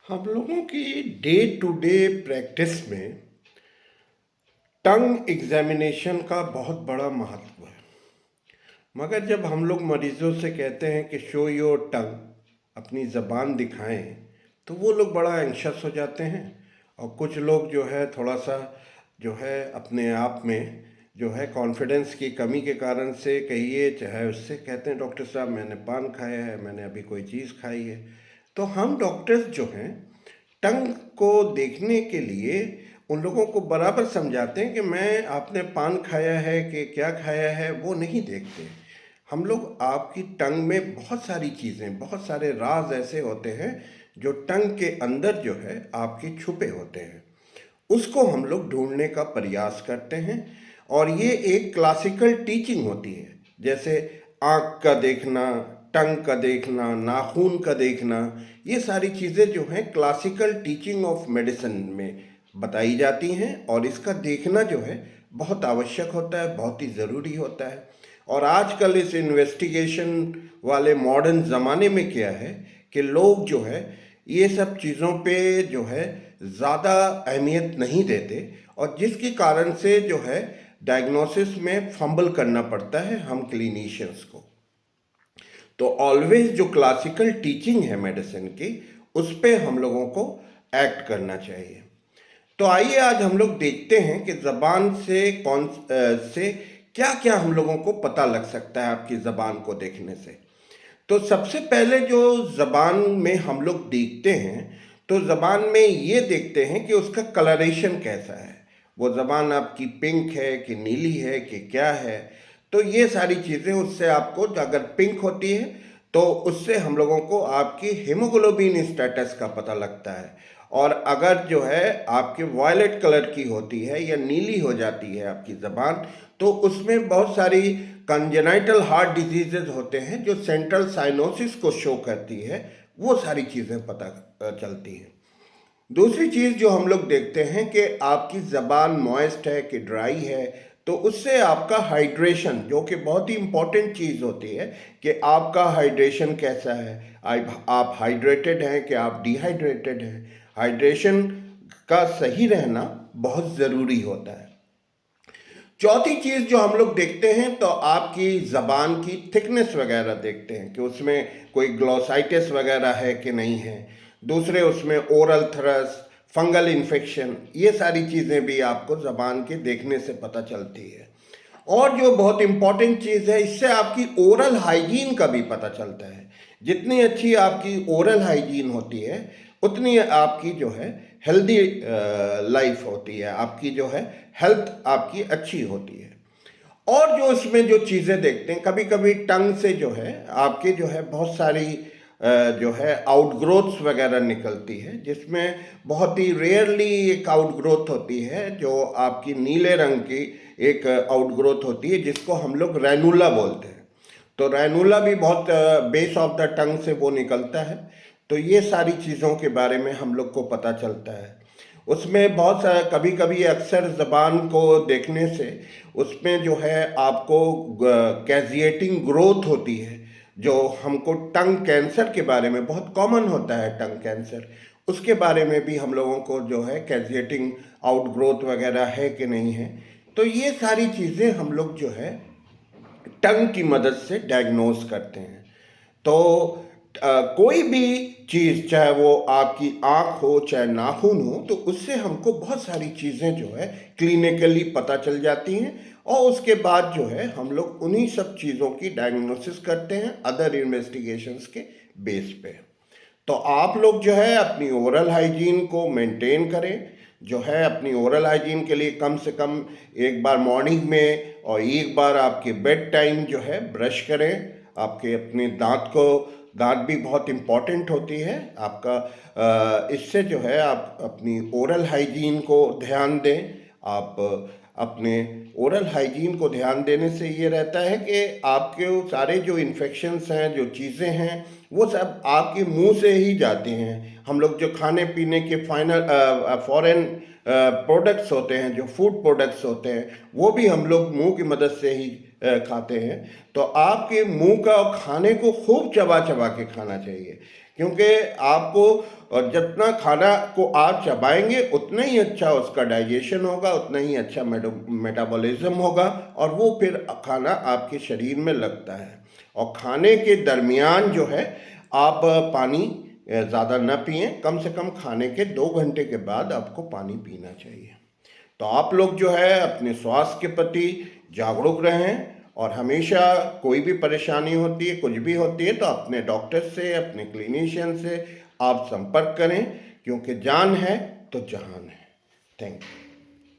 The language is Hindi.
हम लोगों की डे टू डे प्रैक्टिस में टंग एग्जामिनेशन का बहुत बड़ा महत्व है। मगर जब हम लोग मरीजों से कहते हैं कि शो योर टंग, अपनी ज़बान दिखाएं, तो वो लोग बड़ा एंग्शस हो जाते हैं। और कुछ लोग जो है थोड़ा सा जो है अपने आप में जो है कॉन्फिडेंस की कमी के कारण से कहिए चाहे उससे कहते हैं डॉक्टर साहब मैंने पान खाया है, मैंने अभी कोई चीज़ खाई है। तो हम डॉक्टर्स जो हैं टंग को देखने के लिए उन लोगों को बराबर समझाते हैं कि मैं आपने पान खाया है कि क्या खाया है वो नहीं देखते। हम लोग आपकी टंग में बहुत सारी चीज़ें, बहुत सारे राज ऐसे होते हैं जो टंग के अंदर जो है आपके छुपे होते हैं, उसको हम लोग ढूंढने का प्रयास करते हैं। और ये एक क्लासिकल टीचिंग होती है, जैसे आँख का देखना, टंग का देखना, नाखून का देखना, ये सारी चीज़ें जो हैं क्लासिकल टीचिंग ऑफ मेडिसिन में बताई जाती हैं। और इसका देखना जो है बहुत आवश्यक होता है, बहुत ही ज़रूरी होता है। और आजकल इस इन्वेस्टिगेशन वाले मॉडर्न ज़माने में क्या है कि लोग जो है ये सब चीज़ों पे जो है ज़्यादा अहमियत नहीं देते, और जिसके कारण से जो है डायग्नोसिस में फंबल करना पड़ता है हम क्लिनिशियंस को। तो ऑलवेज जो क्लासिकल टीचिंग है मेडिसिन की, उस पे हम लोगों को एक्ट करना चाहिए। तो आइए आज हम लोग देखते हैं कि ज़बान से से क्या क्या हम लोगों को पता लग सकता है आपकी ज़बान को देखने से। तो सबसे पहले जो ज़बान में हम लोग देखते हैं, तो ज़बान में ये देखते हैं कि उसका कलरेशन कैसा है। वो ज़बान आपकी पिंक है कि नीली है कि क्या है। तो ये सारी चीज़ें उससे आपको, अगर पिंक होती है तो उससे हम लोगों को आपकी हीमोग्लोबिन स्टेटस का पता लगता है। और अगर जो है आपके वायलेट कलर की होती है या नीली हो जाती है आपकी ज़बान, तो उसमें बहुत सारी कंजेनाइटल हार्ट डिजीजेज होते हैं जो सेंट्रल साइनोसिस को शो करती है। वो सारी चीज़ें पता चलती हैं। दूसरी चीज़ जो हम लोग देखते हैं कि आपकी ज़बान मॉइस्ट है कि ड्राई है, तो उससे आपका हाइड्रेशन, जो कि बहुत ही इम्पॉर्टेंट चीज़ होती है कि आपका हाइड्रेशन कैसा है, आप हाइड्रेटेड हैं कि आप डिहाइड्रेटेड हैं। हाइड्रेशन का सही रहना बहुत ज़रूरी होता है। चौथी चीज़ जो हम लोग देखते हैं तो आपकी ज़बान की थिकनेस वगैरह देखते हैं कि उसमें कोई ग्लोसाइटिस वगैरह है कि नहीं है। दूसरे उसमें ओरल थ्रस, फंगल इन्फेक्शन, ये सारी चीज़ें भी आपको ज़बान के देखने से पता चलती है। और जो बहुत इम्पॉर्टेंट चीज़ है, इससे आपकी ओरल हाइजीन का भी पता चलता है। जितनी अच्छी आपकी ओरल हाइजीन होती है उतनी आपकी जो है हेल्दी लाइफ होती है, आपकी जो है हेल्थ आपकी अच्छी होती है। और जो इसमें जो चीज़ें देखते हैं, कभी कभी टंग से जो है आपके जो है बहुत सारी जो है आउटग्रोथ्स वगैरह निकलती है, जिसमें बहुत ही रेयरली एक आउटग्रोथ होती है जो आपकी नीले रंग की एक आउटग्रोथ होती है, जिसको हम लोग रैनुला बोलते हैं। तो रैनुला भी बहुत बेस ऑफ द टंग से वो निकलता है। तो ये सारी चीज़ों के बारे में हम लोग को पता चलता है। उसमें बहुत सारा, कभी कभी अक्सर ज़बान को देखने से उसमें जो है आपको कैजिएटिंग ग्रोथ होती है, जो हमको टंग कैंसर के बारे में, बहुत कॉमन होता है टंग कैंसर, उसके बारे में भी हम लोगों को जो है कैजिएटिंग आउटग्रोथ वगैरह है कि नहीं है। तो ये सारी चीज़ें हम लोग जो है टंग की मदद से डायग्नोज करते हैं। तो कोई भी चीज़, चाहे वो आपकी आँख हो चाहे नाखून हो, तो उससे हमको बहुत सारी चीज़ें जो है क्लिनिकली पता चल जाती हैं। और उसके बाद जो है हम लोग उन्हीं सब चीज़ों की डायग्नोसिस करते हैं अदर इन्वेस्टिगेशंस के बेस पे। तो आप लोग जो है अपनी ओरल हाइजीन को मेंटेन करें। जो है अपनी ओरल हाइजीन के लिए कम से कम एक बार मॉर्निंग में और एक बार आपके बेड टाइम जो है ब्रश करें। आपके अपने दांत भी बहुत इम्पॉर्टेंट होती है आपका। इससे जो है आप अपनी ओरल हाइजीन को ध्यान दें। आप अपने ओरल हाइजीन को ध्यान देने से ये रहता है कि आपके सारे जो इन्फेक्शंस हैं, जो चीज़ें हैं, वो सब आपके मुंह से ही जाते हैं। हम लोग जो खाने पीने के फाइनल फॉरेन प्रोडक्ट्स होते हैं, जो फूड प्रोडक्ट्स होते हैं, वो भी हम लोग मुंह की मदद से ही खाते हैं। तो आपके मुंह का खाने को खूब चबा चबा के खाना चाहिए, क्योंकि आपको जितना खाना को आप चबाएंगे उतना ही अच्छा उसका डाइजेशन होगा, उतना ही अच्छा मेटाबॉलिज्म होगा और वो फिर खाना आपके शरीर में लगता है। और खाने के दरमियान जो है आप पानी ज़्यादा न पिएं, कम से कम खाने के 2 घंटे के बाद आपको पानी पीना चाहिए। तो आप लोग जो है अपने स्वास्थ्य के प्रति जागरूक रहें और हमेशा कोई भी परेशानी होती है, कुछ भी होती है, तो अपने डॉक्टर से, अपने क्लिनिशियन से आप संपर्क करें, क्योंकि जान है तो जहान है। Thank you.